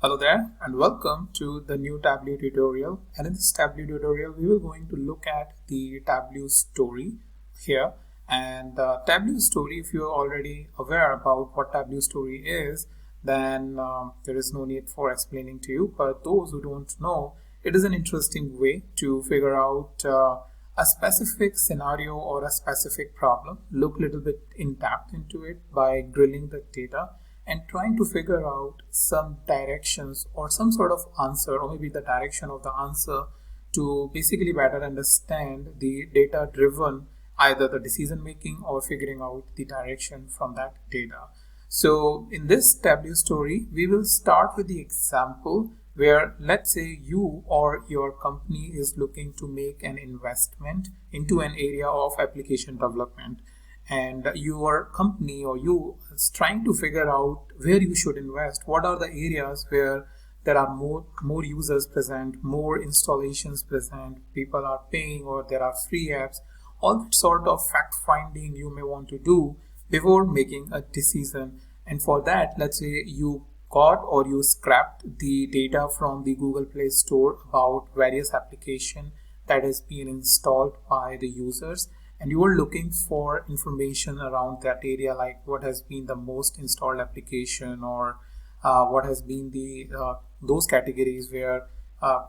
Hello there and welcome to the new Tableau tutorial. And in this Tableau tutorial, we will going to look at the Tableau story here. And Tableau story, if you are already aware about what Tableau story is, then there is no need for explaining to you. But those who don't know, it is an interesting way to figure out a specific scenario or a specific problem, look a little bit in depth into it by grilling the data and trying to figure out some directions or some sort of answer, or maybe the direction of the answer, to basically better understand the data driven either the decision making or figuring out the direction from that data. So in this Tableau story, we will start with the example where, let's say, you or your company is looking to make an investment into an area of application development, and your company or you is trying to figure out where you should invest. What are the areas where there are more users present, more installations present, people are paying, or there are free apps. All that sort of fact finding you may want to do before making a decision. And for that, let's say you got or you scrapped the data from the Google Play Store about various applications that has been installed by the users, and you are looking for information around that area, like what has been the most installed application, or what has been the those categories where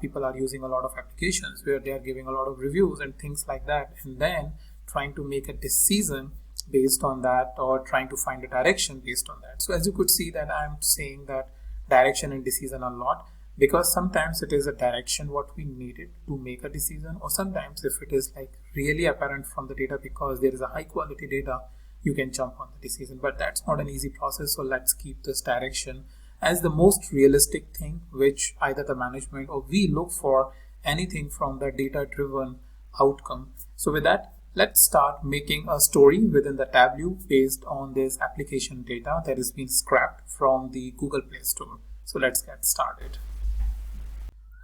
people are using a lot of applications, where they are giving a lot of reviews and things like that, and then trying to make a decision based on that, or trying to find a direction based on that. So as you could see that I'm saying that direction and decision a lot, because sometimes it is a direction what we needed to make a decision, or sometimes if it is like really apparent from the data because there is a high quality data, you can jump on the decision. But that's not an easy process, so let's keep this direction as the most realistic thing which either the management or we look for anything from the data driven outcome. So with that, let's start making a story within the Tableau based on this application data that is being scrapped from the Google Play Store. So let's get started.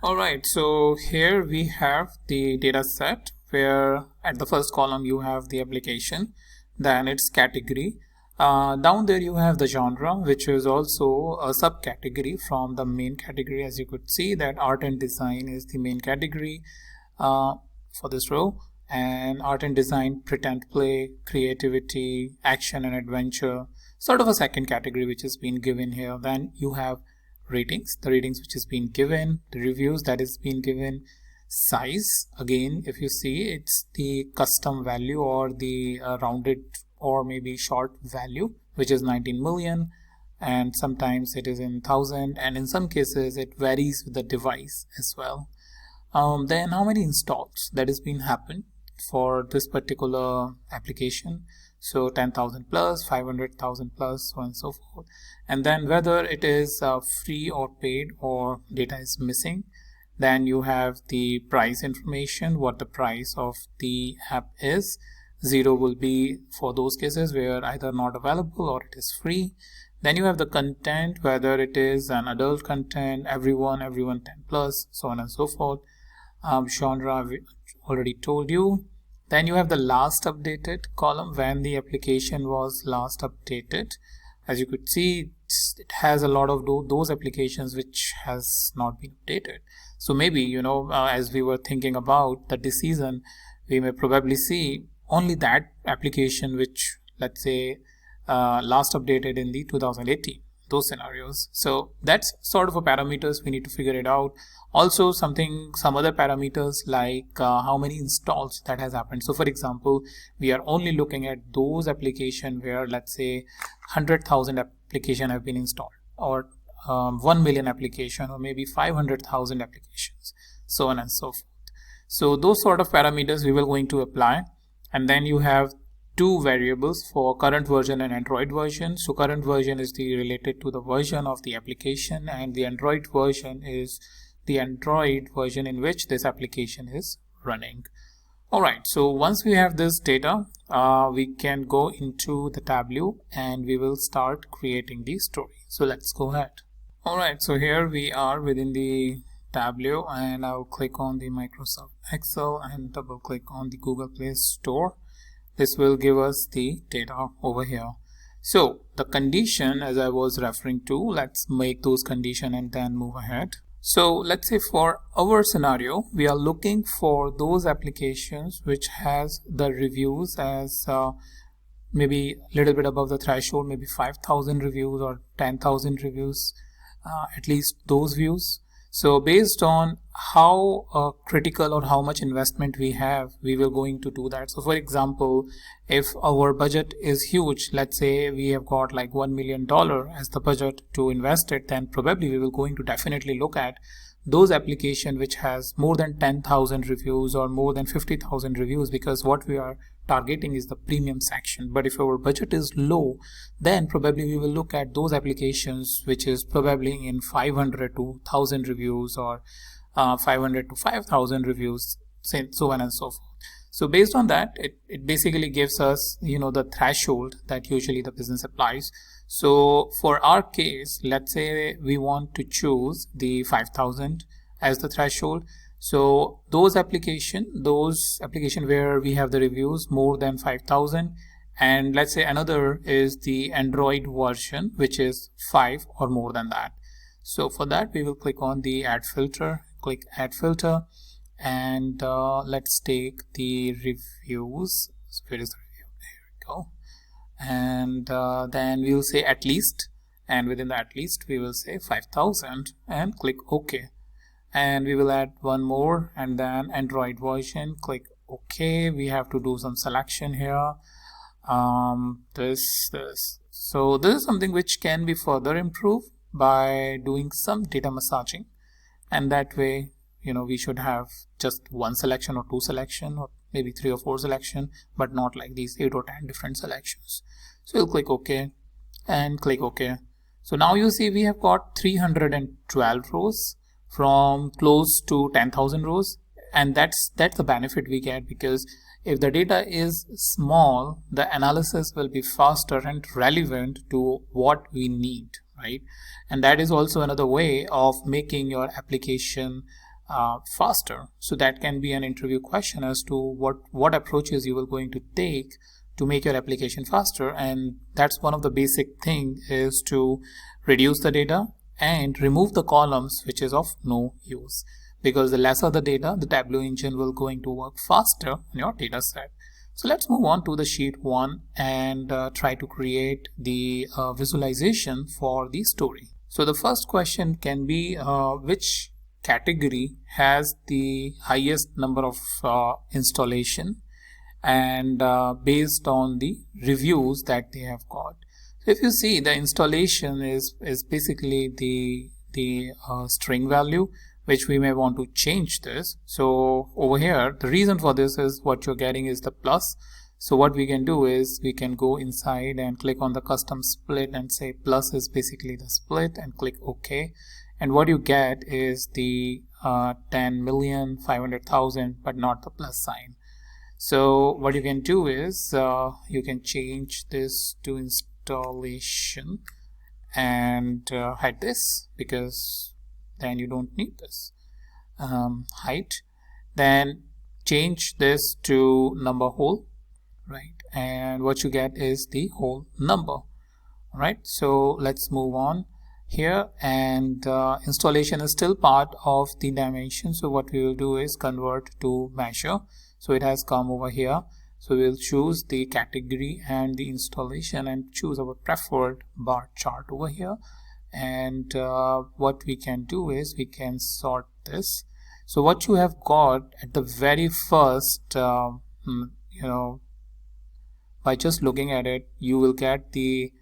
Alright, so here we have the data set where at the first column you have the application, then its category. Down there you have the genre, which is also a subcategory from the main category. As you could see that art and design is the main category for this row, and art and design, pretend play, creativity, action and adventure, sort of a second category which has been given here. Then you have ratings, the ratings which has been given, the reviews that is been given, size. Again, if you see, it's the custom value or the rounded or maybe short value, which is 19 million, and sometimes it is in 1000, and in some cases it varies with the device as well. Then how many installs that has been happened for this particular application, so 10,000 plus, 500,000 plus, so on and so forth. And then whether it is free or paid, or data is missing. Then you have the price information, what the price of the app is. 0 will be for those cases where either not available or it is free. Then you have the content, whether it is an adult content, everyone 10 plus, so on and so forth. Genre I've already told you. Then you have the last updated column, when the application was last updated. As you could see, it has a lot of those applications which has not been updated. So maybe, as we were thinking about the decision, we may probably see only that application which, let's say, last updated in the 2018, those scenarios. So that's sort of a parameters we need to figure it out. Also some other parameters like how many installs that has happened. So for example, we are only looking at those applications where, let's say, 100,000 applications have been installed, or 1 million application, or maybe 500,000 applications, so on and so forth. So those sort of parameters we will going to apply. And then you have two variables for current version and Android version. So current version is related to the version of the application, and the Android version is the Android version in which this application is running. Alright, so once we have this data, we can go into the Tableau and we will start creating the story. So let's go ahead. Alright, so here we are within the Tableau, and I'll click on the Microsoft Excel and double click on the Google Play Store. This will give us the data over here. So the condition, as I was referring to, let's make those condition and then move ahead. So let's say for our scenario, we are looking for those applications which has the reviews as maybe a little bit above the threshold, maybe 5,000 reviews or 10,000 reviews, at least those views. So based on how critical or how much investment we have, we will going to do that. So for example, if our budget is huge, let's say we have got like $1 million as the budget to invest it, then probably we will going to definitely look at those application which has more than 10,000 reviews or more than 50,000 reviews, because what we are targeting is the premium section. But if our budget is low, then probably we will look at those applications which is probably in 500 to 1000 reviews or 500 to 5000 reviews, so on and so forth. So based on that, it basically gives us, the threshold that usually the business applies. So for our case, let's say we want to choose the 5,000 as the threshold. So those application where we have the reviews more than 5,000, and let's say another is the Android version which is 5 or more than that. So for that, we will click on the add filter, click add filter, and let's take the reviews. So where is the review? Here we go. And then we will say at least, and within the at least we will say 5,000 and click OK. And we will add one more, and then Android version, click OK. We have to do some selection here. This. So this is something which can be further improved by doing some data massaging, and that way, we should have just one selection or two selection or maybe 3 or 4 selection, but not like these 8 or 10 different selections. So we'll click OK and click OK. So now you see we have got 312 rows from close to 10,000 rows, and that's the benefit we get, because if the data is small, the analysis will be faster and relevant to what we need, right? And that is also another way of making your application faster. So that can be an interview question as to what approaches you are going to take to make your application faster. And that's one of the basic thing, is to reduce the data and remove the columns which is of no use, because the lesser the data, the Tableau engine will going to work faster in your data set. So let's move on to the sheet 1 and try to create the visualization for the story. So the first question can be which category has the highest number of installation, and based on the reviews that they have got. So if you see, the installation is basically the string value, which we may want to change this. So over here, the reason for this is what you're getting is the plus. So what we can do is we can go inside and click on the custom split and say plus is basically the split, and click OK. And what you get is the 10,500,000, but not the plus sign. So what you can do is you can change this to installation and hide this, because then you don't need this height. Then change this to number whole, right? And what you get is the whole number. All right, so let's move on here, and installation is still part of the dimension. So what we will do is convert to measure. So it has come over here. So we'll choose the category and the installation and choose our preferred bar chart over here. And what we can do is we can sort this. So what you have got at the very first, by just looking at it, you will get the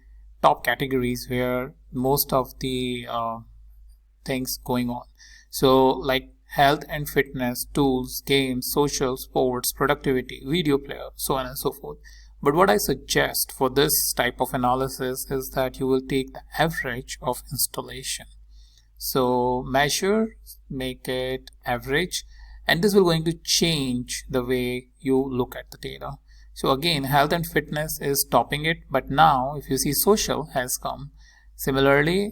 top categories where most of the things going on. So like health and fitness, tools, games, social, sports, productivity, video player, so on and so forth. But what I suggest for this type of analysis is that you will take the average of installation. So measure, make it average, and this will going to change the way you look at the data. So again, health and fitness is topping it, but now if you see social has come. Similarly,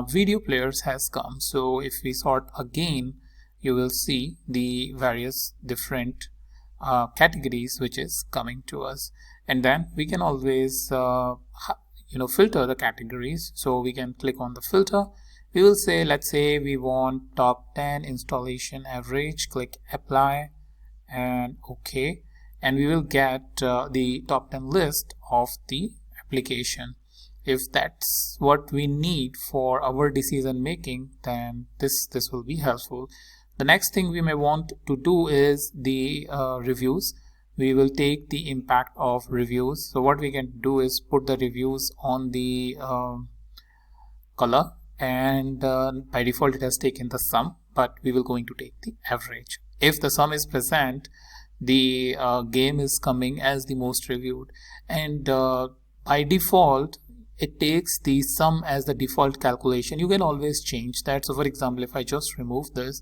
video players has come. So if we sort again, you will see the various different categories which is coming to us. And then we can always filter the categories. So we can click on the filter. We will say, let's say we want top 10 installation average, click apply and OK, and we will get the top 10 list of the application. If that's what we need for our decision making, then this will be helpful. The next thing we may want to do is the reviews. We will take the impact of reviews. So what we can do is put the reviews on the color, and by default it has taken the sum, but we will going to take the average. If the sum is present, the game is coming as the most reviewed, and by default it takes the sum as the default calculation. You can always change that. So for example, if I just remove this,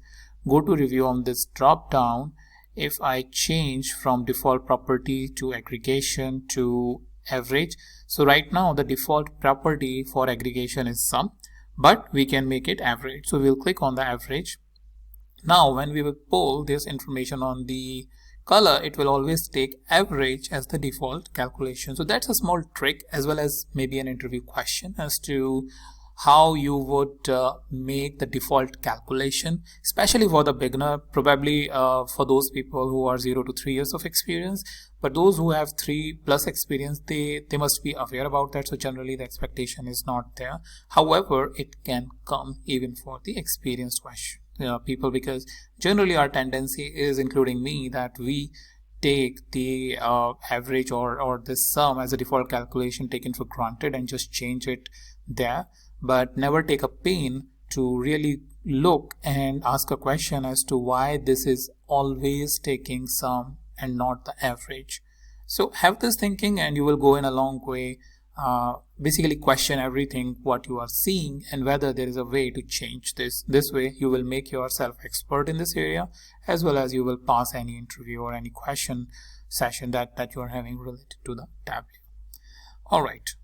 go to review on this drop down, if I change from default property to aggregation to average, so right now the default property for aggregation is sum, but we can make it average. So we'll click on the average. Now when we will pull this information on the color, it will always take average as the default calculation. So that's a small trick, as well as maybe an interview question as to how you would make the default calculation, especially for the beginner, probably for those people who are 0 to 3 years of experience. But those who have 3+ experience, they must be aware about that. So generally the expectation is not there. However, it can come even for the experienced question people, because generally our tendency is, including me, that we take the average or this sum as a default calculation taken for granted and just change it there, but never take a pain to really look and ask a question as to why this is always taking sum and not the average. So have this thinking and you will go in a long way. Basically question everything what you are seeing and whether there is a way to change this. This way you will make yourself expert in this area, as well as you will pass any interview or any question session that you are having related to the Tableau. Alright,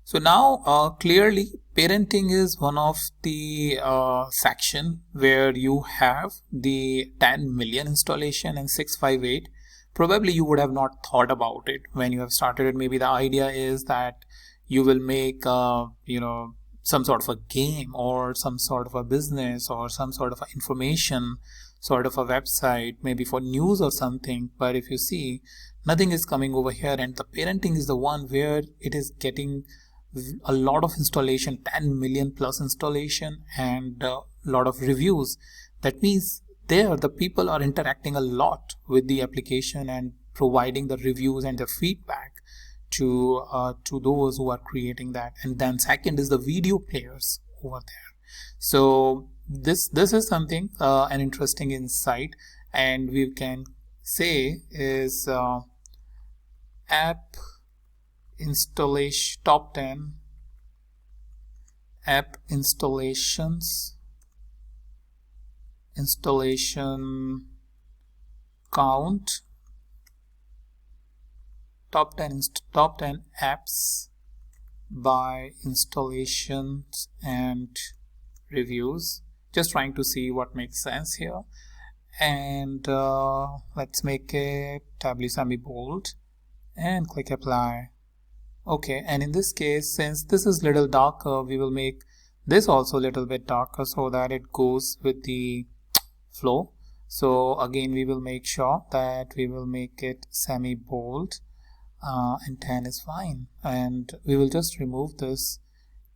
so now clearly parenting is one of the section where you have the 10 million installation and 658. Probably you would have not thought about it when you have started it. Maybe the idea is that you will make some sort of a game or some sort of a business or some sort of a information sort of a website, maybe for news or something. But if you see, nothing is coming over here, and the parenting is the one where it is getting a lot of installation, 10 million plus installation, and a lot of reviews. That means there the people are interacting a lot with the application and providing the reviews and the feedback to those who are creating that. And then second is the video players over there. So this is something an interesting insight, and we can say is app installation, top 10 app installation count, top 10 apps by installations and reviews. Just trying to see what makes sense here. And let's make it Tableau semi-bold and click apply. Okay, and in this case, since this is little darker, we will make this also a little bit darker so that it goes with the flow. So again, we will make sure that we will make it semi-bold, and 10 is fine. And we will just remove this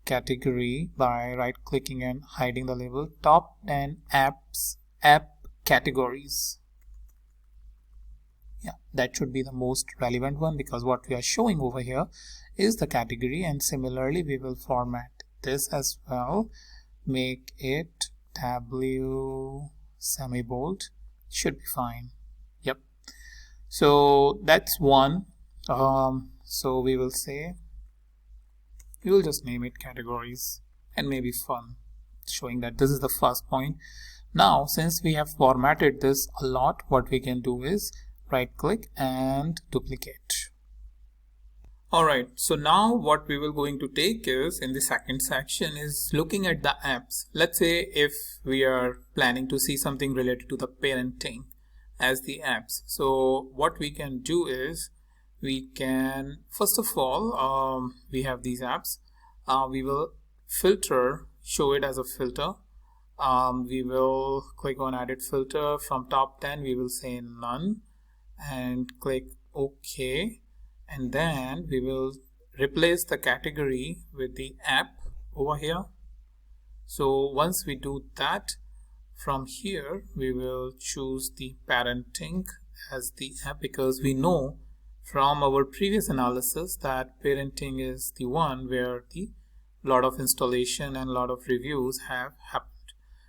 category by right clicking and hiding the label. Top 10 apps, app categories. Yeah, that should be the most relevant one, because what we are showing over here is the category. And similarly, we will format this as well, make it Tableau semi-bold. Should be fine. Yep. So that's one. So we will say, we will just name it categories and maybe fun, showing that this is the first point. Now, since we have formatted this a lot, what we can do is right click and duplicate. Alright, so now what we will going to take is, in the second section, is looking at the apps. Let's say if we are planning to see something related to the parenting as the apps. So what we can do is, we can, first of all, we have these apps. We will show it as a filter. We will click on edit filter. From top 10 we will say none and click OK, and then we will replace the category with the app over here. So once we do that, from here we will choose the parenting as the app, because we know from our previous analysis that parenting is the one where the lot of installation and a lot of reviews have happened.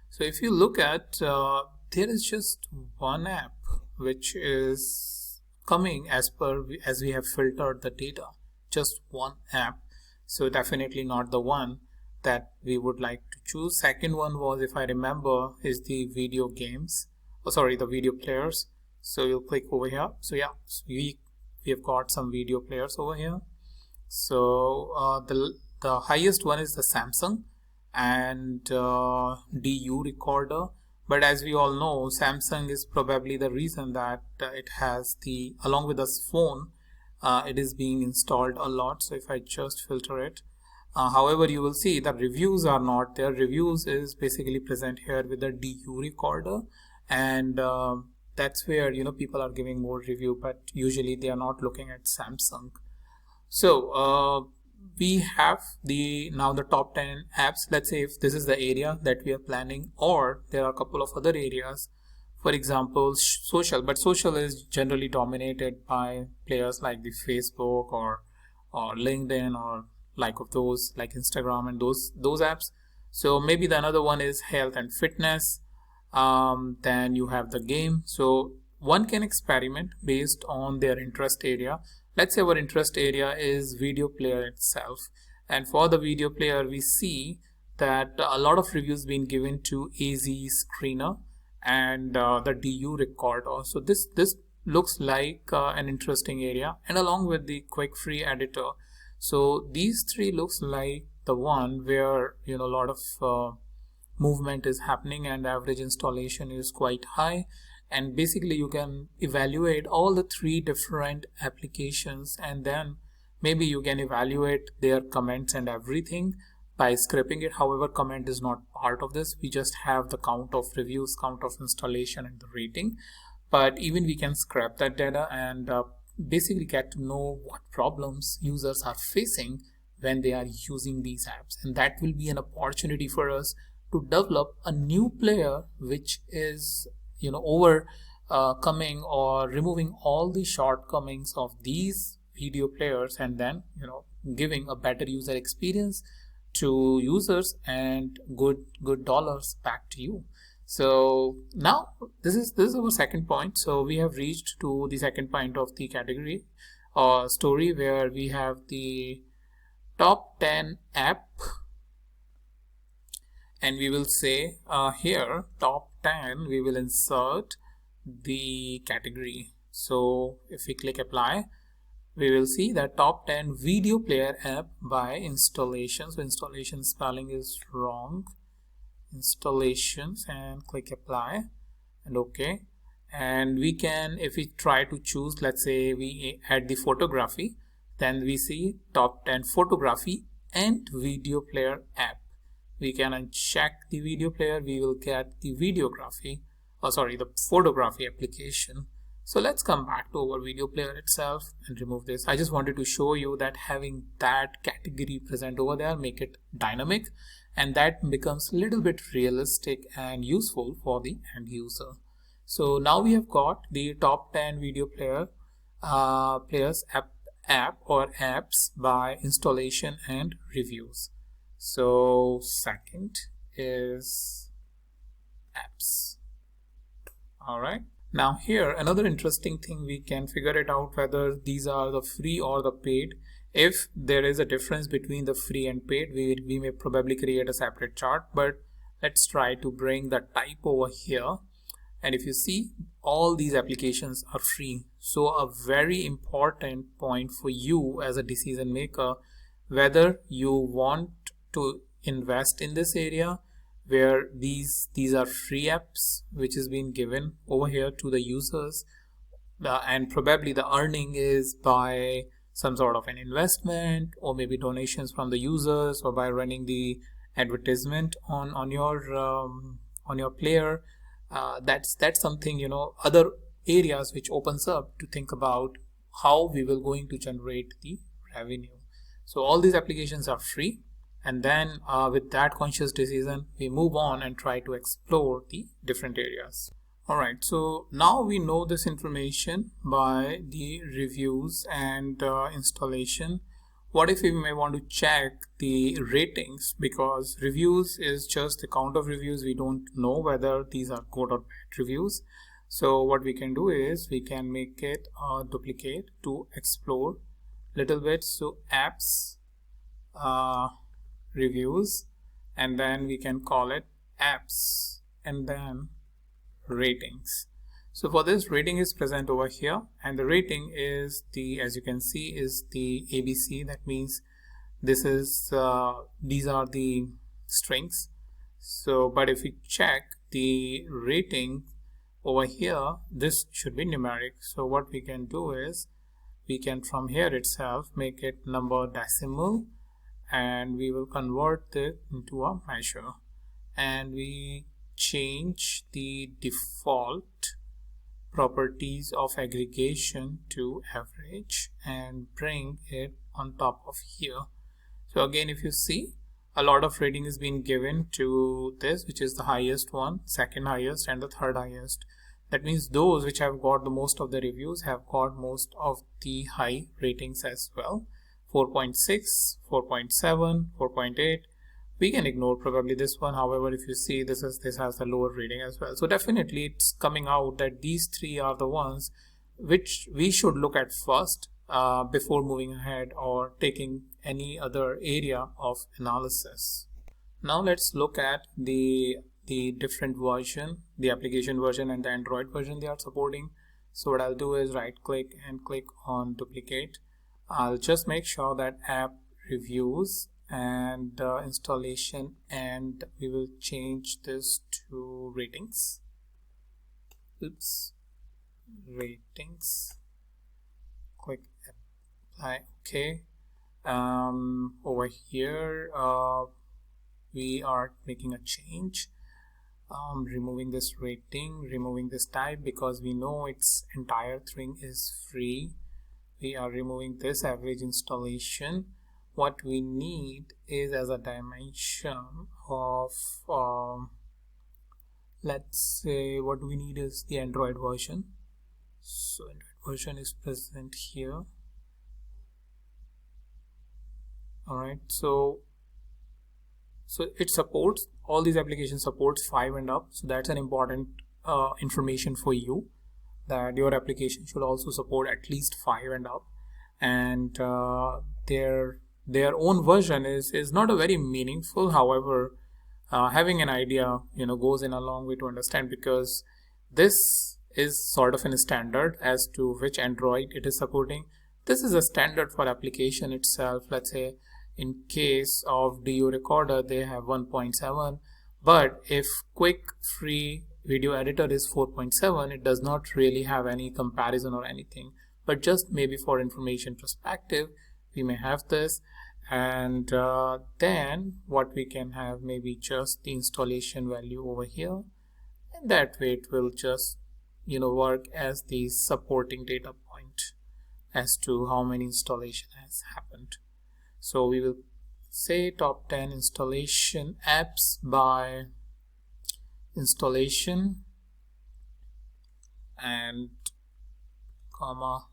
So if you look at, there is just one app which is coming as we have filtered the data, just one app. So definitely not the one that we would like to choose. Second one was, if I remember, is the video games, the video players. So you'll click over here. So yeah, we have got some video players over here. So the highest one is the Samsung and DU recorder, but as we all know, Samsung is probably the reason that it has the, along with this phone, it is being installed a lot. So if I just filter it, however, you will see that reviews are not there. Reviews is basically present here with the DU recorder, and that's where, you know, people are giving more review, but usually they are not looking at Samsung. So we have now the top 10 apps. Let's say if this is the area that we are planning, or there are a couple of other areas, for example social, but social is generally dominated by players like the Facebook or LinkedIn, or like of those like Instagram and those apps. So maybe the another one is health and fitness. Then you have the game. So one can experiment based on their interest area. Let's say our interest area is video player itself, and for the video player we see that a lot of reviews being given to AZ screener and the DU recorder. So this looks like an interesting area, and along with the quick free editor. So these three looks like the one where, you know, a lot of movement is happening and average installation is quite high. And basically you can evaluate all the three different applications, and then maybe you can evaluate their comments and everything by scraping it. However, comment is not part of this. We just have the count of reviews, count of installation, and the rating. But even we can scrap that data and basically get to know what problems users are facing when they are using these apps, and that will be an opportunity for us to develop a new player which is, you know, overcoming or removing all the shortcomings of these video players, and then, you know, giving a better user experience to users and good dollars back to you. So now this is our second point. So we have reached to the second point of the category or story, where we have the top 10 app, and we will say here top 10 we will insert the category. So if we click apply, we will see that top 10 video player app by installation. So installation spelling is wrong, installations, and click apply and OK. And we can, if we try to choose, let's say we add the photography, then we see top 10 photography and video player app. We can uncheck the video player, we will get the videography, the photography application. So let's come back to our video player itself and remove this. I just wanted to show you that having that category present over there make it dynamic, and that becomes a little bit realistic and useful for the end user. So now we have got the top 10 video player players app or apps by installation and reviews. So second is apps. All right. Now here another interesting thing, we can figure it out whether these are the free or the paid. If there is a difference between the free and paid, we may probably create a separate chart, but let's try to bring the type over here. And if you see, all these applications are free. So a very important point for you as a decision maker, whether you want to invest in this area where these are free apps which is being given over here to the users, and probably the earning is by some sort of an investment, or maybe donations from the users, or by running the advertisement on your player. That's something, other areas which opens up to think about how we will going to generate the revenue. So all these applications are free, and then with that conscious decision we move on and try to explore the different areas. Alright, so now we know this information by the reviews and installation. What if we may want to check the ratings, because reviews is just the count of reviews. We don't know whether these are good or bad reviews. So what we can do is we can make it a duplicate to explore little bit. So apps reviews, and then we can call it apps and then ratings. So for this, rating is present over here, and the rating is the, as you can see, is the ABC. That means this is these are the strings. So but if we check the rating over here, this should be numeric. So what we can do is we can from here itself make it number decimal, and we will convert it into a measure, and we change the default properties of aggregation to average and bring it on top of here. So again, if you see, a lot of rating is being given to this, which is the highest one, second highest, and the third highest. That means those which have got the most of the reviews have got most of the high ratings as well. 4.6, 4.7, 4.8. We can ignore probably this one. However, if you see, this has the lower rating as well. So definitely it's coming out that these three are the ones which we should look at first before moving ahead or taking any other area of analysis. Now let's look at the different version, the application version and the Android version they are supporting. So what I'll do is right click and click on duplicate. I'll just make sure that app reviews and installation, and we will change this to ratings. Ratings, click apply. Okay. Over here we are making a change, removing this rating, removing this type, because we know its entire thing is free. We are removing this average installation. What we need is as a dimension of let's say what we need is the Android version. So Android version is present here. Alright, so it supports, all these applications supports 5 and up. So that's an important information for you, that your application should also support at least 5 and up, and their own version is not a very meaningful. However, having an idea goes in a long way to understand, because this is sort of a standard as to which Android it is supporting. This is a standard for application itself. Let's say in case of video recorder they have 1.7, but if quick free video editor is 4.7, it does not really have any comparison or anything, but just maybe for information perspective we may have this. And then what we can have, maybe just the installation value over here, and that way it will just work as the supporting data point as to how many installation has happened. So we will say top 10 installation apps by installation and comma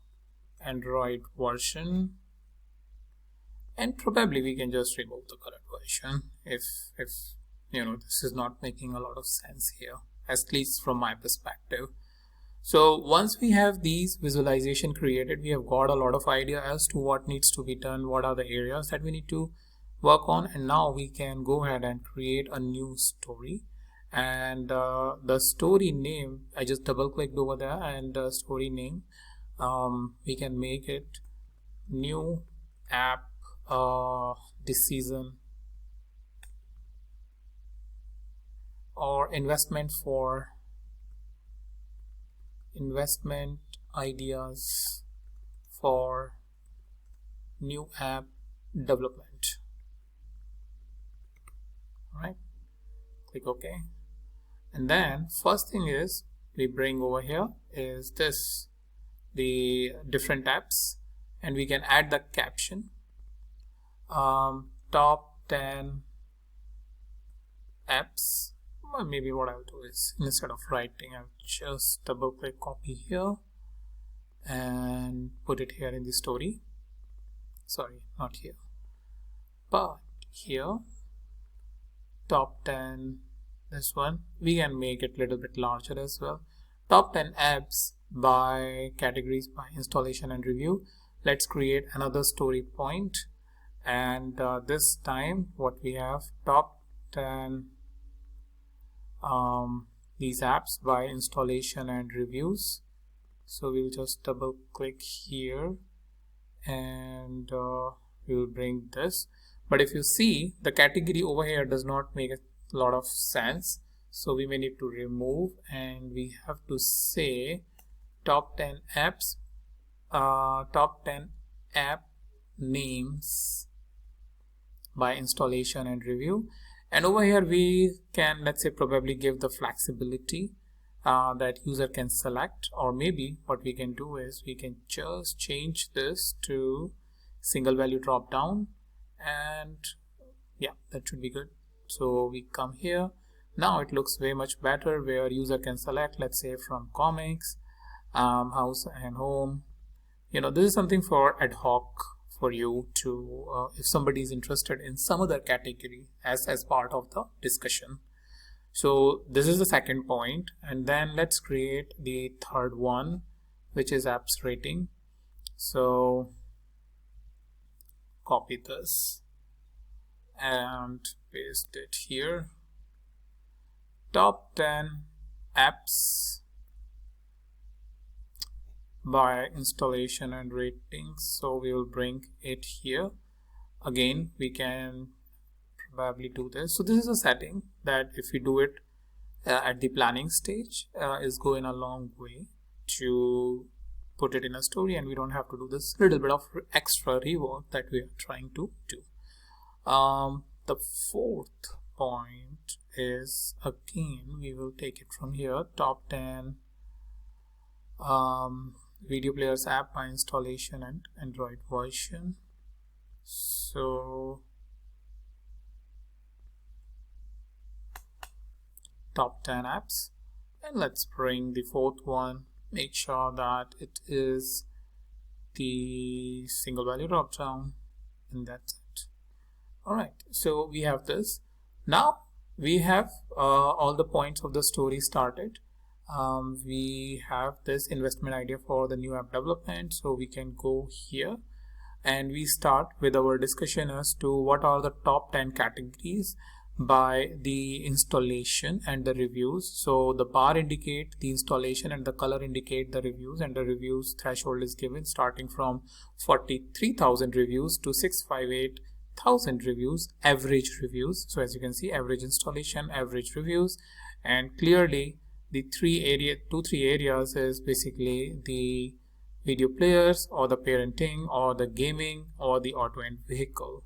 Android version, and probably we can just remove the current version if this is not making a lot of sense here, at least from my perspective. So once we have these visualization created, we have got a lot of idea as to what needs to be done, what are the areas that we need to work on, and now we can go ahead and create a new story. And the story name, I just double clicked over there, and the story name, we can make it new app this season, or investment ideas for new app development. All right, click OK. And then first thing is we bring over here is this, the different apps, and we can add the caption. Top 10 apps. Well, maybe what I'll do is instead of writing, I'll just double click copy here and put it here in the story. Sorry, not here, but here, top 10, this one, we can make it a little bit larger as well. Top 10 apps by categories by installation and review. Let's create another story point, and this time what we have, top 10 these apps by installation and reviews. So we'll just double click here and we will bring this. But if you see, the category over here does not make a lot of sense, so we may need to remove, and we have to say top 10 apps, top 10 app names by installation and review. And over here we can, let's say, probably give the flexibility that user can select, or maybe what we can do is we can just change this to single value drop down, and yeah, that should be good. So we come here, now it looks way much better, where user can select, let's say, from comics, house and home. You know, this is something for ad hoc for you to if somebody is interested in some other category as part of the discussion. So this is the second point, and then let's create the third one, which is apps rating. So copy this and paste it here. Top 10 apps by installation and ratings. So we will bring it here. Again, we can probably do this. So this is a setting that if we do it at the planning stage is going a long way to put it in a story, and we don't have to do this little bit of extra rework that we are trying to do. The fourth point is, again, we will take it from here, top 10 video players app by installation and Android version. So top 10 apps, and let's bring the fourth one, make sure that it is the single value drop down, and that's it. All right, so we have this. Now we have all the points of the story started. We have this investment idea for the new app development, so we can go here and we start with our discussion as to what are the top 10 categories by the installation and the reviews. So the bar indicate the installation and the color indicate the reviews, and the reviews threshold is given starting from 43,000 reviews to 658,000 reviews, average reviews. So as you can see, average installation, average reviews, and clearly the three areas is basically the video players or the parenting or the gaming or the auto and vehicle.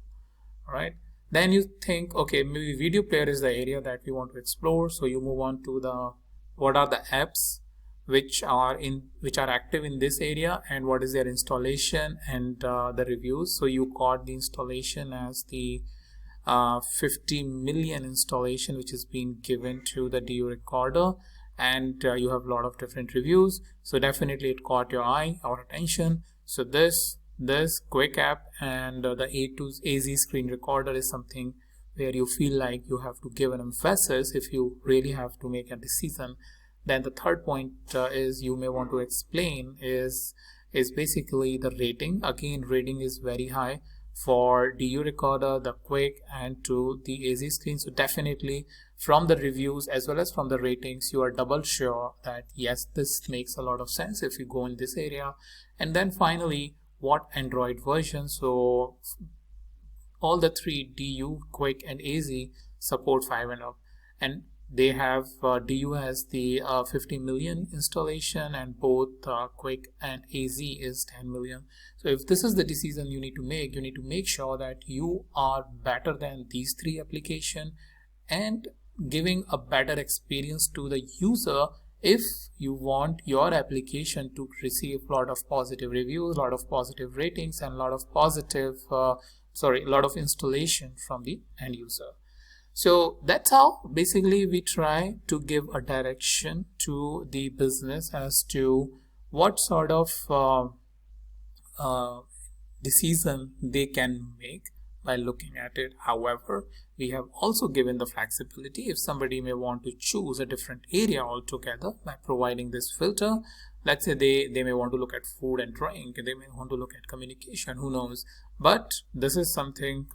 All right, then you think, okay, maybe video player is the area that we want to explore, so you move on to the what are the apps which are active in this area and what is their installation and the reviews. So you got the installation as the 50 million installation which is being given to the DU recorder, and you have a lot of different reviews, so definitely it caught your eye or attention. So this quick app and the AZ screen recorder is something where you feel like you have to give an emphasis if you really have to make a decision. Then the third point is you may want to explain is basically the rating. Again, rating is very high for DU recorder, the quick, and to the AZ screen. So definitely from the reviews as well as from the ratings, you are double sure that yes, this makes a lot of sense if you go in this area. And then finally, what Android version. So all the three, DU, quick, and AZ support 5 and up. And they have DU as the 50 million installation, and both Quick and AZ is 10 million. So if this is the decision you need to make sure that you are better than these three applications and giving a better experience to the user if you want your application to receive a lot of positive reviews, a lot of positive ratings, and a lot of installation from the end user. So that's how basically we try to give a direction to the business as to what sort of decision they can make by looking at it. However, we have also given the flexibility if somebody may want to choose a different area altogether by providing this filter. Let's say they may want to look at food and drink, they may want to look at communication, who knows. But this is something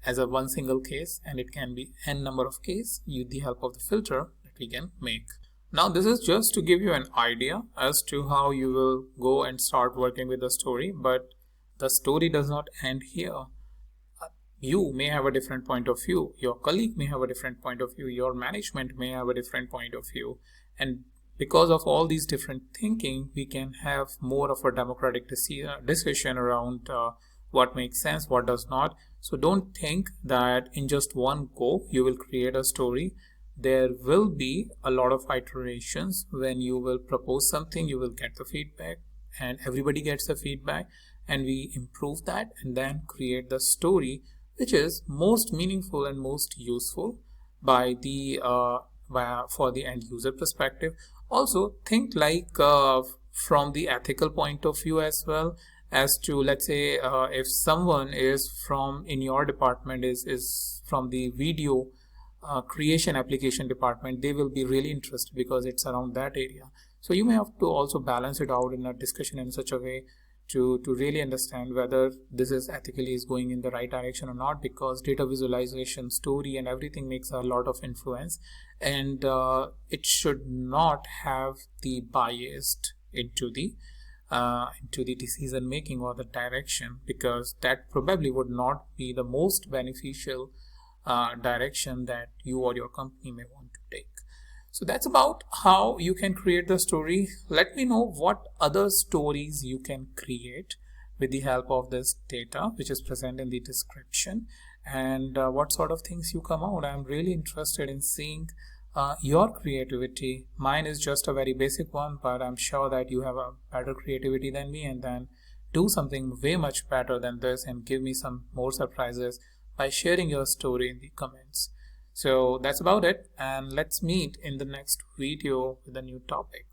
as a one single case, and it can be n number of cases with the help of the filter that we can make. Now this is just to give you an idea as to how you will go and start working with the story, but the story does not end here. You may have a different point of view, your colleague may have a different point of view, your management may have a different point of view, and because of all these different thinking, we can have more of a democratic decision around what makes sense, what does not. So don't think that in just one go you will create a story. There will be a lot of iterations. When you will propose something, you will get the feedback, and everybody gets the feedback, and we improve that and then create the story which is most meaningful and most useful by the for the end user perspective. Also think like from the ethical point of view as well, as to, let's say if someone is from in your department is from the video creation application department, they will be really interested because it's around that area. So you may have to also balance it out in a discussion in such a way to really understand whether this is ethically is going in the right direction or not, because data visualization, story, and everything makes a lot of influence, and it should not have the biased into the decision making or the direction, because that probably would not be the most beneficial direction that you or your company may want to take. So that's about how you can create the story. Let me know what other stories you can create with the help of this data which is present in the description, and what sort of things you come out. I'm really interested in seeing your creativity. Mine is just a very basic one, but I'm sure that you have a better creativity than me, and then do something way much better than this and give me some more surprises by sharing your story in the comments. So that's about it, and let's meet in the next video with a new topic.